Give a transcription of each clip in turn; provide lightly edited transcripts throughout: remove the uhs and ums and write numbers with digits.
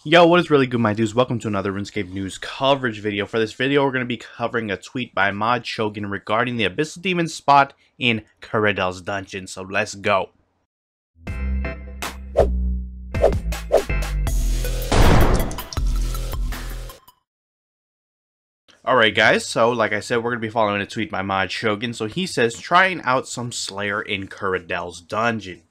Yo, what is really good, my dudes? Welcome to another RuneScape news coverage video. For this video, we're going to be covering a tweet by Mod Shogun regarding the Abyssal Demon spot in Kuradal's dungeon. So let's go. Alright guys, so like I said, we're going to be following a tweet by Mod Shogun. So he says, trying out some Slayer in Kuradal's dungeon.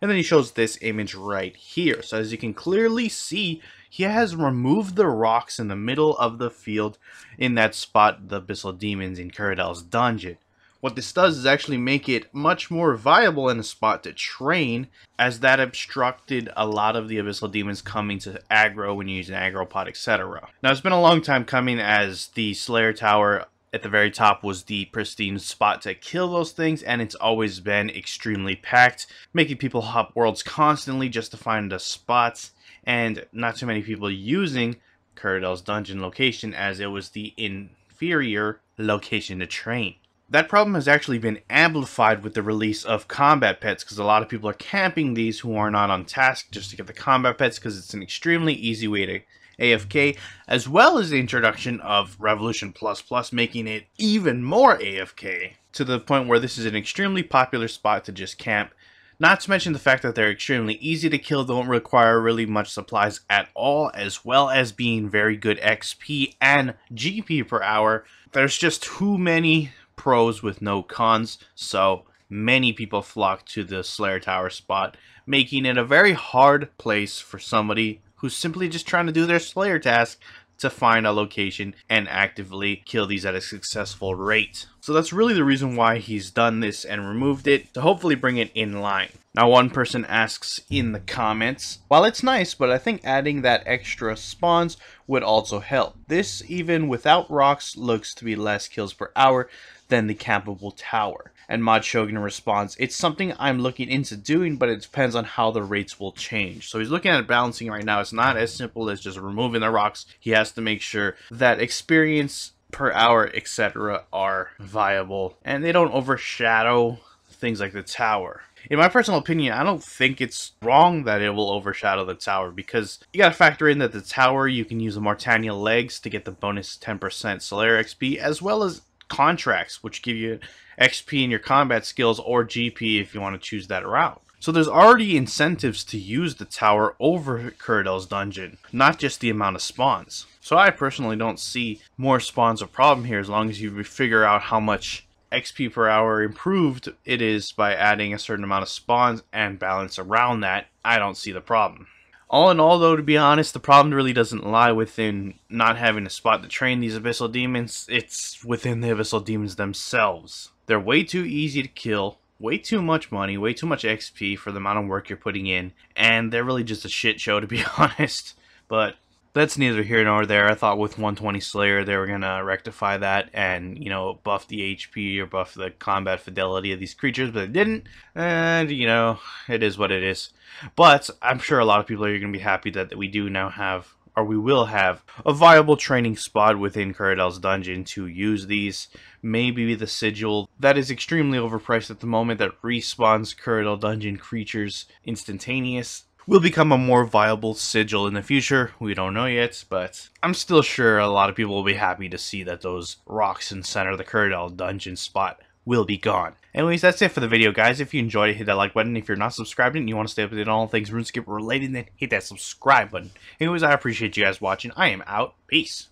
And then he shows this image right here. So as you can clearly see, he has removed the rocks in the middle of the field in that spot, the Abyssal Demons in Kuradal's dungeon. What this does is actually make it much more viable in a spot to train, as that obstructed a lot of the Abyssal Demons coming to aggro when you use an aggro pot, etc. Now it's been a long time coming, as the Slayer Tower at the very top was the pristine spot to kill those things, and it's always been extremely packed, making people hop worlds constantly just to find the spots, and not too many people using Kuradal's dungeon location, as it was the inferior location to train. That problem has actually been amplified with the release of combat pets, because a lot of people are camping these who are not on task just to get the combat pets, because it's an extremely easy way to AFK, as well as the introduction of Revolution Plus, making it even more AFK, to the point where this is an extremely popular spot to just camp. Not to mention the fact that they're extremely easy to kill, don't require really much supplies at all, as well as being very good XP and GP per hour. There's just too many pros with no cons, so many people flock to the Slayer Tower spot, making it a very hard place for somebody who's simply just trying to do their Slayer task to find a location and actively kill these at a successful rate. So that's really the reason why he's done this and removed it, to hopefully bring it in line. Now one person asks in the comments, while it's nice, but I think adding that extra spawns would also help. This, even without rocks, looks to be less kills per hour than the campable tower. And Mod Shogun responds, it's something I'm looking into doing, but it depends on how the rates will change. So he's looking at balancing right now. It's not as simple as just removing the rocks. He has to make sure that experience per hour, etc. are viable, and they don't overshadow things like the tower. In my personal opinion, I don't think it's wrong that it will overshadow the tower, because you gotta factor in that the tower, you can use the Mortania legs to get the bonus 10% Slayer XP, as well as contracts, which give you XP in your combat skills, or GP if you want to choose that route. So there's already incentives to use the tower over Kuradal's dungeon, not just the amount of spawns. So I personally don't see more spawns a problem here, as long as you figure out how much XP per hour improved it is by adding a certain amount of spawns and balance around that. I don't see the problem. All in all, though, to be honest, the problem really doesn't lie within not having a spot to train these Abyssal Demons. It's within the Abyssal Demons themselves. They're way too easy to kill, way too much money, way too much XP for the amount of work you're putting in, and they're really just a shit show, to be honest. But that's neither here nor there. I thought with 120 Slayer they were going to rectify that and, you know, buff the HP or buff the combat fidelity of these creatures, but they didn't. And, you know, it is what it is. But I'm sure a lot of people are going to be happy that we do now have, or we will have, a viable training spot within Kuradal's dungeon to use these. Maybe the sigil that is extremely overpriced at the moment, that respawns Kuradal dungeon creatures instantaneous, will become a more viable sigil in the future. We don't know yet, but I'm still sure a lot of people will be happy to see that those rocks in center of the Kuradal dungeon spot will be gone. Anyways, that's it for the video, guys. If you enjoyed it, hit that like button. If you're not subscribed and you want to stay up to date on all things RuneScape related, then hit that subscribe button. Anyways, I appreciate you guys watching. I am out. Peace.